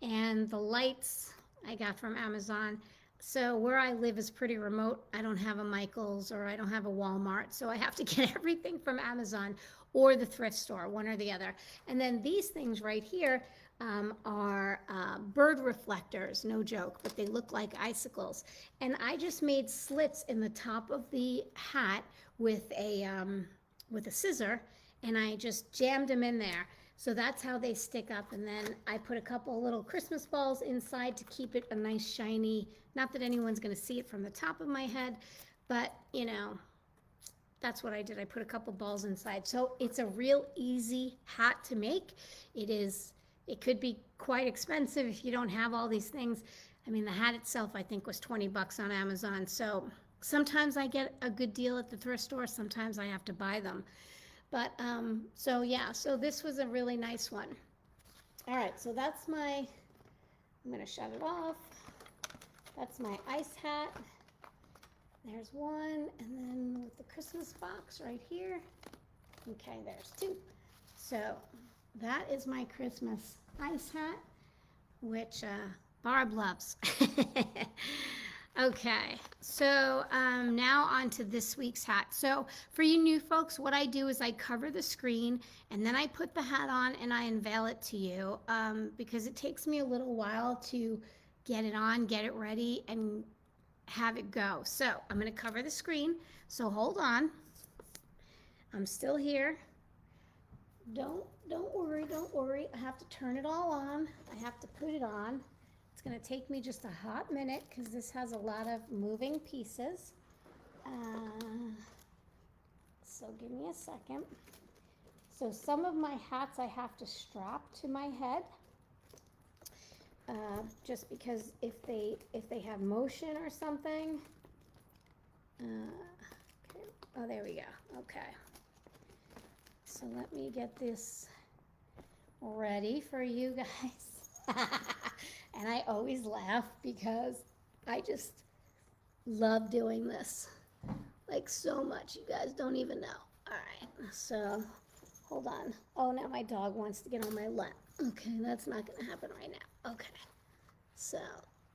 And the lights I got from Amazon. So where I live is pretty remote. I don't have a Michael's or I don't have a Walmart. So I have to get everything from Amazon or the thrift store, one or the other. And then these things right here are bird reflectors, no joke, but they look like icicles. And I just made slits in the top of the hat with a scissor, and I just jammed them in there. So that's how they stick up. And then I put a couple little Christmas balls inside to keep it a nice shiny, not that anyone's going to see it from the top of my head, but you know, that's what I did. I put a couple balls inside. So it's a real easy hat to make. It could be quite expensive if you don't have all these things. I mean, the hat itself, I think, was 20 bucks on Amazon. So sometimes I get a good deal at the thrift store. Sometimes I have to buy them. But, so yeah, so this was a really nice one. All right, so that's I'm going to shut it off. That's my ice hat. There's one, and then with the Christmas box right here. Okay, there's two. So that is my Christmas ice hat, which Barb loves. Okay, so now on to this week's hat. So for you new folks, what I do is I cover the screen and then I put the hat on and I unveil it to you because it takes me a little while to get it on, get it ready, and have it go. So I'm going to cover the screen, so hold on. I'm still here. Don't worry, don't worry. I have to turn it all on. I have to put it on. It's gonna take me just a hot minute because this has a lot of moving pieces. So give me a second. So some of my hats I have to strap to my head, just because if they have motion or something. Okay. Oh, there we go. Okay. So let me get this ready for you guys. And I always laugh because I just love doing this, like so much. You guys don't even know. All right, so hold on. Oh, now my dog wants to get on my lap. Okay, that's not gonna happen right now. Okay, so,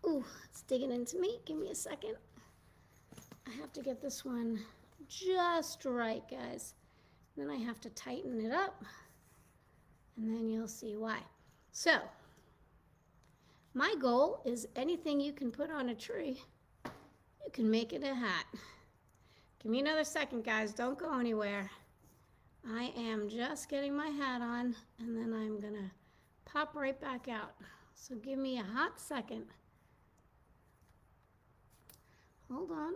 ooh, it's digging into me. Give me a second. I have to get this one just right, guys. Then I have to tighten it up, and then you'll see why. So, my goal is anything you can put on a tree, you can make it a hat. Give me another second, guys. Don't go anywhere. I am just getting my hat on, and then I'm gonna pop right back out. So give me a hot second. Hold on.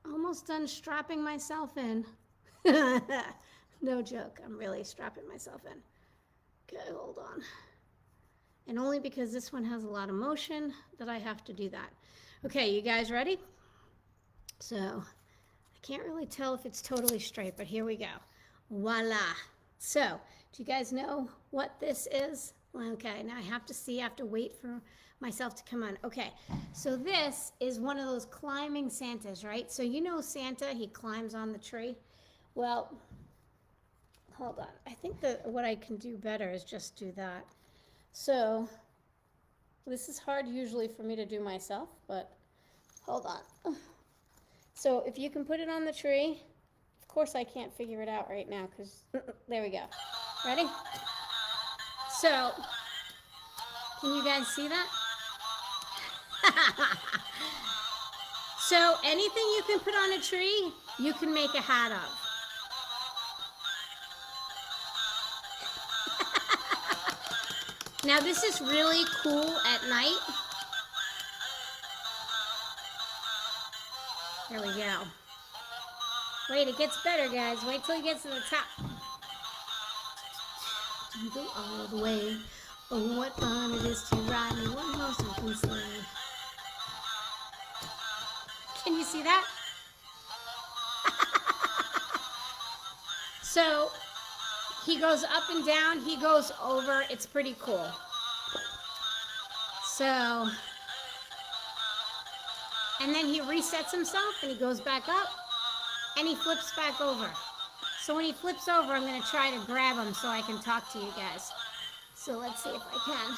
Almost done strapping myself in. No joke. I'm really strapping myself in. Okay, hold on. And only because this one has a lot of motion that I have to do that. Okay, you guys ready? So, I can't really tell if it's totally straight, but here we go. Voila. So, do you guys know what this is? Okay, now I have to wait for myself to come on. Okay, so this is one of those climbing Santas, right? So you know Santa, he climbs on the tree. Well, hold on. I think that what I can do better is just do that. So, this is hard usually for me to do myself, but hold on. So, if you can put it on the tree, of course I can't figure it out right now because, there we go. Ready? So, can you guys see that? So, anything you can put on a tree, you can make a hat of. Now this is really cool at night. There we go. Wait, it gets better, guys. Wait till it gets to the top. Don't go all the way. Oh, what fun it is to ride in one horse open sleigh. Can you see that? So, he goes up and down, he goes over, it's pretty cool. So, and then he resets himself and he goes back up and he flips back over. So when he flips over, I'm gonna try to grab him so I can talk to you guys. So let's see if I can.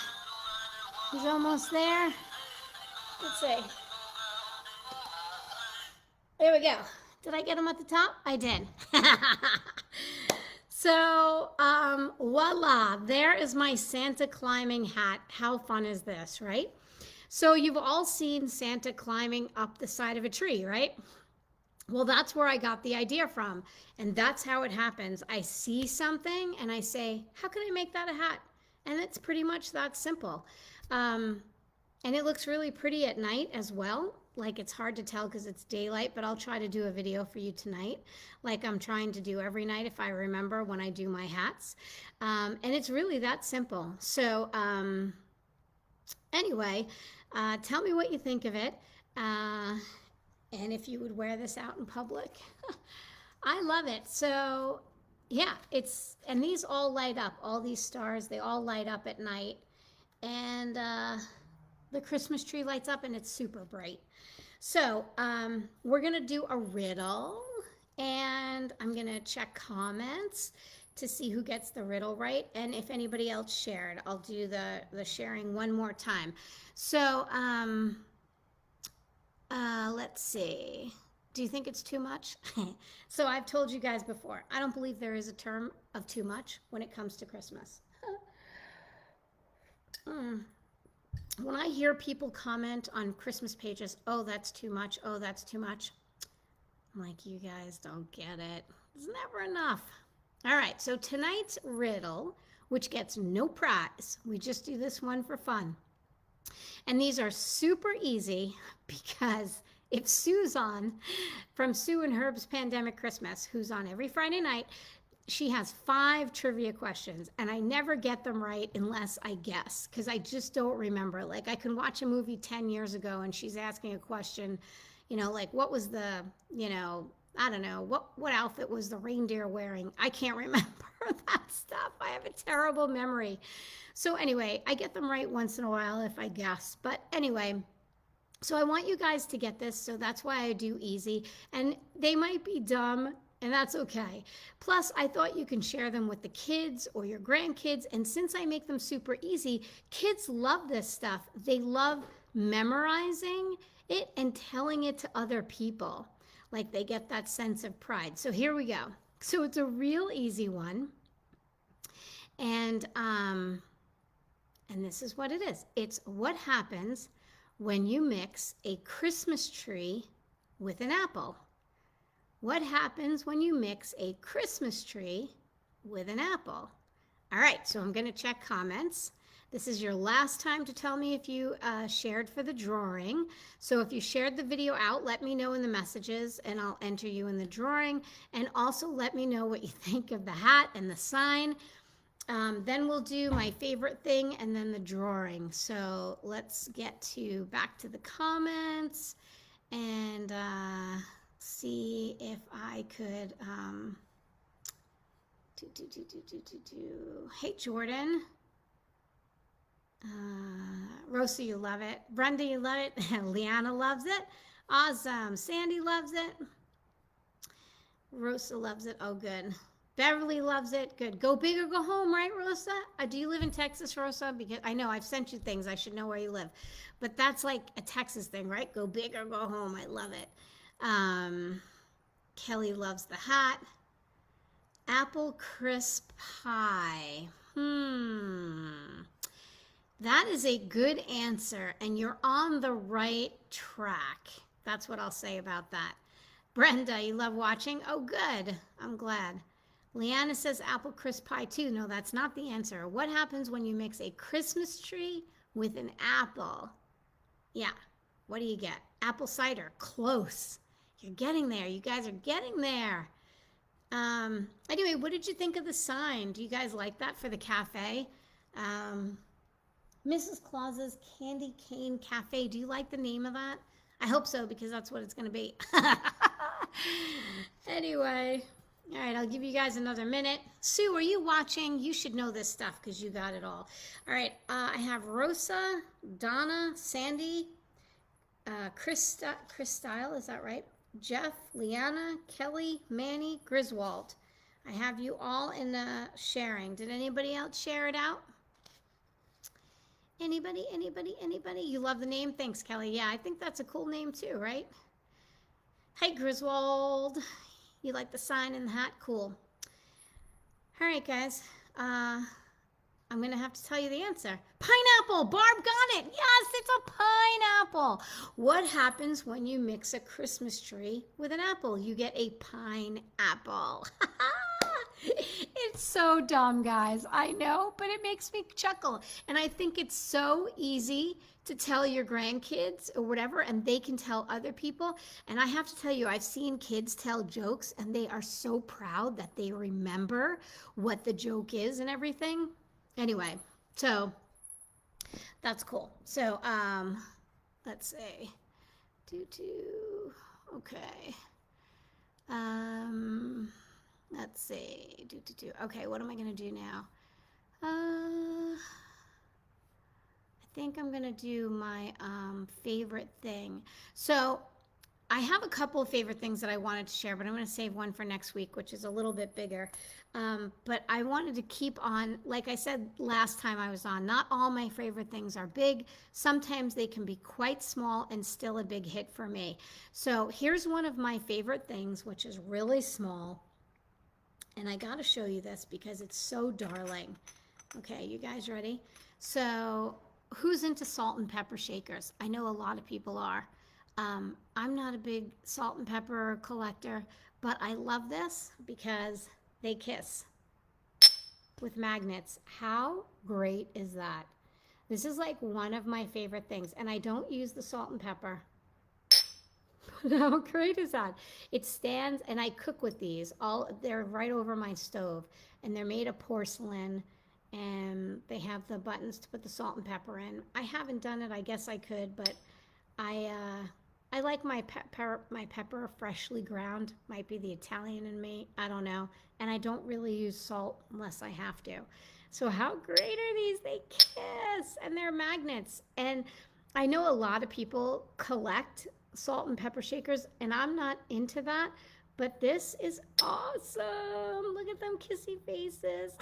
He's almost there. Let's see. There we go. Did I get him at the top? I did. So, voila, there is my Santa climbing hat. How fun is this, right? So you've all seen Santa climbing up the side of a tree, right? Well, that's where I got the idea from. And that's how it happens. I see something and I say, how can I make that a hat? And it's pretty much that simple. And it looks really pretty at night as well. Like, it's hard to tell because it's daylight, but I'll try to do a video for you tonight, like I'm trying to do every night if I remember when I do my hats. And it's really that simple. So anyway, tell me what you think of it. And if you would wear this out in public. I love it. So yeah, and these all light up. All these stars, they all light up at night. And the Christmas tree lights up and it's super bright. So we're gonna do a riddle and I'm gonna check comments to see who gets the riddle right and if anybody else shared. I'll do the sharing one more time. So let's see. Do you think it's too much? So I've told you guys before, I don't believe there is a term of too much when it comes to Christmas. When I hear people comment on Christmas pages, oh, that's too much, oh, that's too much, I'm like, you guys don't get it. It's never enough. All right, so tonight's riddle, which gets no prize, we just do this one for fun. And these are super easy because if Sue's on from Sue and Herb's Pandemic Christmas, who's on every Friday night, she has 5 trivia questions, and I never get them right unless I guess, because I just don't remember. Like, I can watch a movie 10 years ago and she's asking a question, like what was the, I don't know, what outfit was the reindeer wearing? I can't remember that stuff. I have a terrible memory. So anyway, I get them right once in a while if I guess. But anyway, so I want you guys to get this, so that's why I do easy. And they might be dumb, and that's okay. Plus, I thought you can share them with the kids or your grandkids. And since I make them super easy, kids love this stuff. They love memorizing it and telling it to other people. Like, they get that sense of pride. So here we go. So it's a real easy one. And this is what it is. It's what happens when you mix a Christmas tree with an apple. What happens when you mix a Christmas tree with an apple? All right, so I'm going to check comments. This is your last time to tell me if you shared for the drawing. So if you shared the video out, let me know in the messages and I'll enter you in the drawing. And also let me know what you think of the hat and the sign. Then we'll do my favorite thing and then the drawing. So let's get back to the comments and see if I could Hey Jordan. Rosa, you love it. Brenda, you love it. Liana loves it. Awesome. Sandy loves it. Rosa loves it. Oh, good. Beverly loves it. Good. Go big or go home, right, Rosa? Do you live in Texas, Rosa? Because I know I've sent you things. I should know where you live. But that's like a Texas thing, right? Go big or go home. I love it. Kelly loves the hat. Apple crisp pie. That is a good answer, and you're on the right track. That's what I'll say about that. Brenda, you love watching? Oh, good. I'm glad. Leanna says apple crisp pie too. No, that's not the answer. What happens when you mix a Christmas tree with an apple? Yeah. What do you get? Apple cider. Close. You're getting there. You guys are getting there. Anyway, what did you think of the sign? Do you guys like that for the cafe? Mrs. Claus's Candy Cane Cafe. Do you like the name of that? I hope so, because that's what it's going to be. Anyway, all right, I'll give you guys another minute. Sue, are you watching? You should know this stuff because you got it all. All right, I have Rosa, Donna, Sandy, Chris Style, is that right? Jeff, Liana, Kelly, Manny, Griswold. I have you all in sharing. Did anybody else share it out? Anybody? You love the name? Thanks, Kelly. Yeah, I think that's a cool name too, right? Hey, Griswold. You like the sign and the hat? Cool. All right, guys. I'm going to have to tell you the answer. Pineapple! Barb got it! Yes, it's a pineapple! What happens when you mix a Christmas tree with an apple? You get a pineapple. It's so dumb, guys. I know, but it makes me chuckle. And I think it's so easy to tell your grandkids or whatever, and they can tell other people. And I have to tell you, I've seen kids tell jokes, and they are so proud that they remember what the joke is and everything. Anyway, so that's cool. So let's see. Okay. Let's see. Okay, what am I going to do now? I think I'm going to do my favorite thing. So I have a couple of favorite things that I wanted to share, but I'm going to save one for next week, which is a little bit bigger. But I wanted to keep on, like I said last time I was on, not all my favorite things are big. Sometimes they can be quite small and still a big hit for me. So here's one of my favorite things, which is really small. And I got to show you this because it's so darling. Okay, you guys ready? So who's into salt and pepper shakers? I know a lot of people are. I'm not a big salt and pepper collector, but I love this because they kiss. with magnets. How great is that? This is like one of my favorite things. And I don't use the salt and pepper. But how great is that? It stands, and I cook with these. They're right over my stove, and they're made of porcelain, and they have the buttons to put the salt and pepper in. I haven't done it. I guess I could, but I I like my pepper freshly ground. Might be the Italian in me. I don't know. And I don't really use salt unless I have to. So how great are these? They kiss, and they're magnets. And I know a lot of people collect salt and pepper shakers, and I'm not into that. But this is awesome. Look at them kissy faces.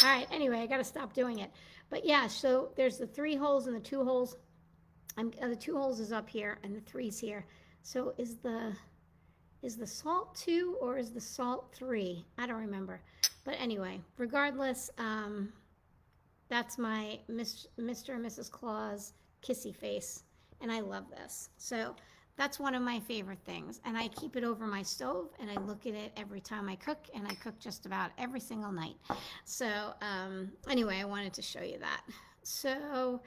All right, anyway, I got to stop doing it. But yeah, so there's the 3 holes and the 2 holes. The 2 holes is up here and the 3's here. So is the salt 2 or is the salt 3? I don't remember. But anyway, regardless, that's my Mr. and Mrs. Claus kissy face, and I love this. So that's one of my favorite things, and I keep it over my stove, and I look at it every time I cook, and I cook just about every single night. So anyway, I wanted to show you that. So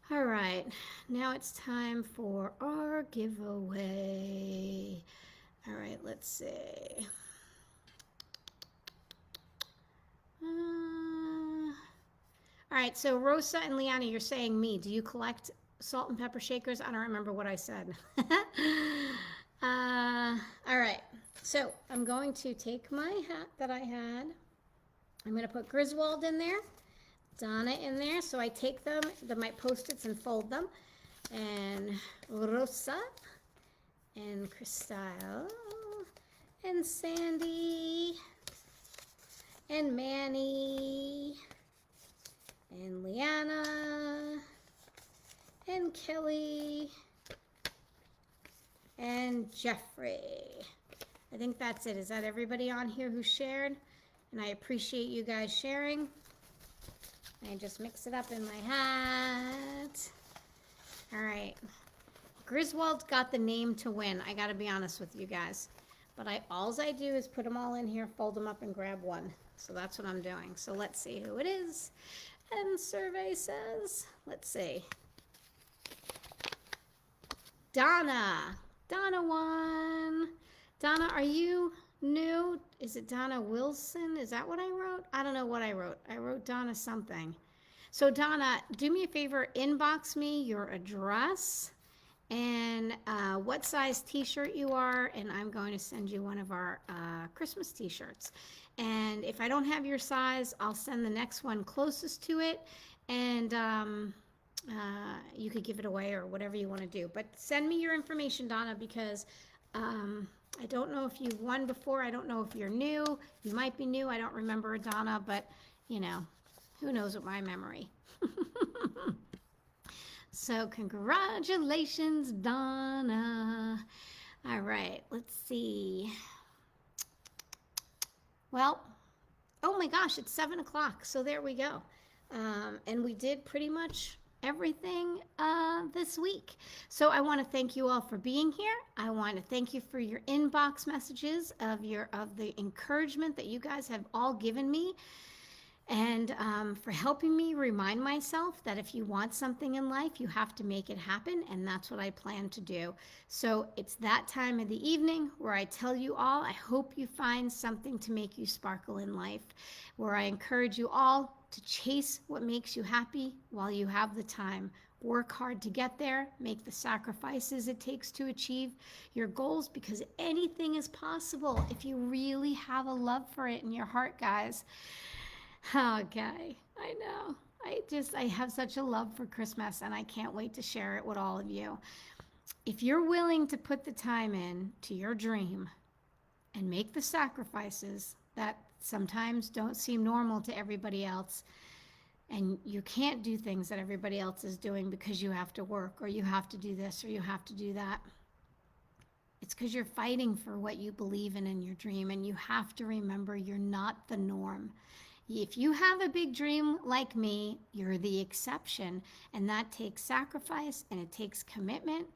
all right, now it's time for our giveaway. All right, let's see. All right, so Rosa and Liana, you're saying me. Do you collect salt and pepper shakers? I don't remember what I said. All right, so I'm going to take my hat that I had. I'm going to put Griswold in there, Donna in there. So I take my Post-its and fold them. And Rosa and Crystal and Sandy and Manny and Liana and Kelly and Jeffrey. I think that's it. Is that everybody on here who shared? And I appreciate you guys sharing. I just mix it up in my hat. All right. Griswold got the name to win. I got to be honest with you guys. But all I do is put them all in here, fold them up, and grab one. So that's what I'm doing. So let's see who it is. And survey says, let's see. Donna. Donna won. Donna, are you new? Is it Donna Wilson? Is that what I wrote? I don't know what I wrote. I wrote Donna something. So Donna, do me a favor, inbox me your address and what size t-shirt you are, and I'm going to send you one of our Christmas t-shirts. And if I don't have your size, I'll send the next one closest to it, and you could give it away or whatever you want to do. But send me your information, Donna, because I don't know if you've won before. I don't know if you're new. You might be new. I don't remember, Donna, but, you know, who knows with my memory. So congratulations, Donna. All right, let's see. Well, oh my gosh, it's 7 o'clock. So there we go. And we did pretty much everything this week. So I want to thank you all for being here. I want to thank you for your inbox messages of the encouragement that you guys have all given me, and for helping me remind myself that if you want something in life, you have to make it happen, and that's what I plan to do. So it's that time of the evening where I tell you all, I hope you find something to make you sparkle in life, where I encourage you all to chase what makes you happy while you have the time. Work hard to get there, make the sacrifices it takes to achieve your goals, because anything is possible if you really have a love for it in your heart, guys. Okay, I know. I have such a love for Christmas, and I can't wait to share it with all of you. If you're willing to put the time in to your dream and make the sacrifices that sometimes don't seem normal to everybody else, and you can't do things that everybody else is doing because you have to work, or you have to do this, or you have to do that, it's because you're fighting for what you believe in your dream, and you have to remember you're not the norm. If you have a big dream like me, you're the exception. And that takes sacrifice and it takes commitment.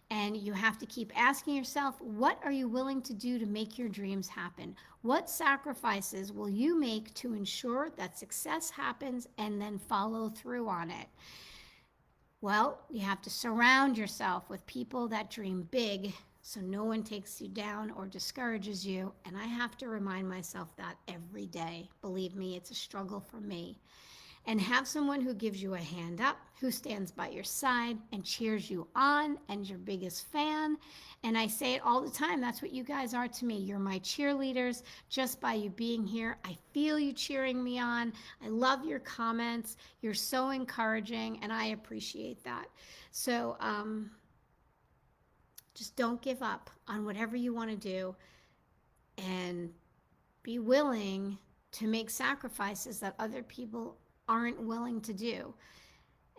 And you have to keep asking yourself, what are you willing to do to make your dreams happen? What sacrifices will you make to ensure that success happens and then follow through on it? Well, you have to surround yourself with people that dream big so no one takes you down or discourages you. And I have to remind myself that every day. Believe me, it's a struggle for me. And have someone who gives you a hand up, who stands by your side and cheers you on and your biggest fan. And I say it all the time, that's what you guys are to me. You're my cheerleaders just by you being here. I feel you cheering me on. I love your comments. You're so encouraging and I appreciate that. So just don't give up on whatever you want to do and be willing to make sacrifices that other people aren't willing to do.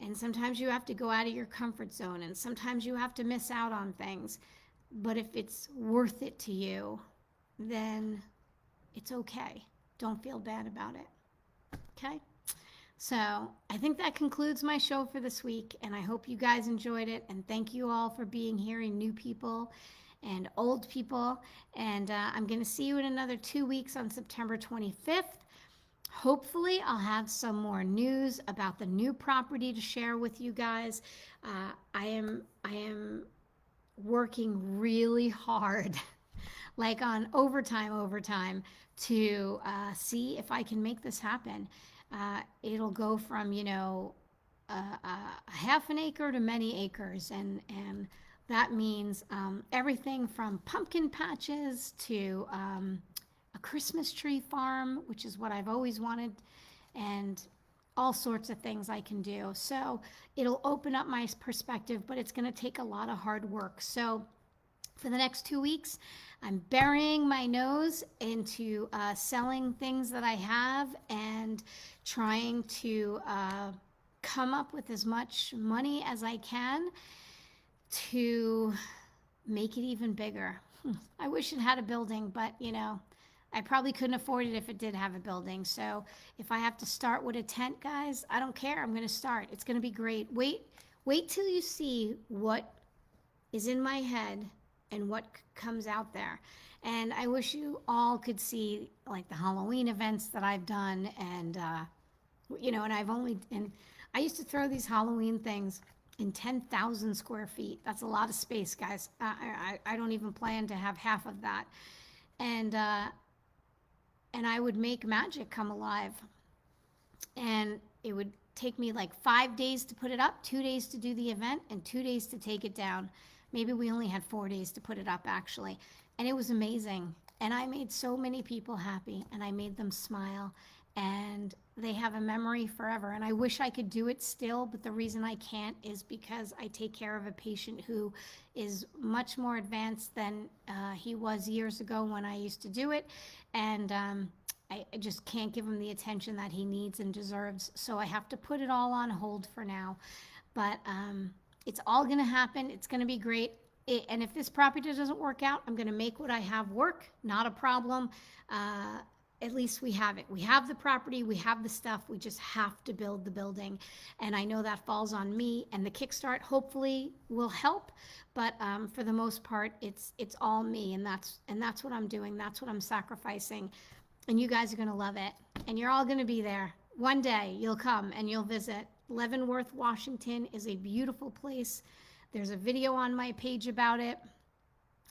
And sometimes you have to go out of your comfort zone and sometimes you have to miss out on things. But if it's worth it to you, then it's okay. Don't feel bad about it. Okay? So I think that concludes my show for this week, and I hope you guys enjoyed it. And thank you all for being here, and new people and old people. And I'm going to see you in another 2 weeks on September 25th. Hopefully, I'll have some more news about the new property to share with you guys. I am working really hard, like on overtime, to see if I can make this happen. It'll go from, a half an acre to many acres, and that means everything from pumpkin patches to a Christmas tree farm, which is what I've always wanted, and all sorts of things I can do. So it'll open up my perspective, but it's going to take a lot of hard work. So for the next 2 weeks, I'm burying my nose into selling things that I have and trying to come up with as much money as I can to make it even bigger. I wish it had a building, but I probably couldn't afford it if it did have a building. So if I have to start with a tent, guys, I don't care. I'm going to start. It's going to be great. Wait till you see what is in my head and what comes out there. And I wish you all could see like the Halloween events that I've done, and and I used to throw these Halloween things in 10,000 square feet. That's a lot of space, guys. I don't even plan to have half of that. And I would make magic come alive. And it would take me like 5 days to put it up, 2 days to do the event, and 2 days to take it down. Maybe we only had 4 days to put it up, actually. And it was amazing. And I made so many people happy, and I made them smile. And they have a memory forever. And I wish I could do it still, but the reason I can't is because I take care of a patient who is much more advanced than he was years ago when I used to do it. And I just can't give him the attention that he needs and deserves. So I have to put it all on hold for now. But it's all going to happen. It's going to be great. And if this property doesn't work out, I'm going to make what I have work. Not a problem. At least we have it. We have the property, we have the stuff, we just have to build the building. And I know that falls on me, and the Kickstart hopefully will help, but for the most part, it's all me, and that's what I'm doing, that's what I'm sacrificing. And you guys are gonna love it, and you're all gonna be there. One day you'll come and you'll visit. Leavenworth, Washington is a beautiful place. There's a video on my page about it.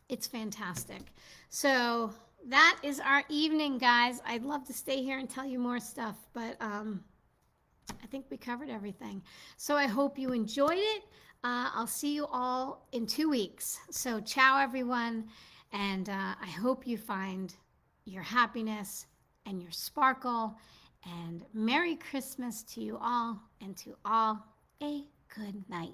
It's fantastic. So that is our evening, guys. I'd love to stay here and tell you more stuff, but I think we covered everything. So I hope you enjoyed it. I'll see you all in 2 weeks. So ciao, everyone, and I hope you find your happiness and your sparkle, and Merry Christmas to you all, and to all a good night.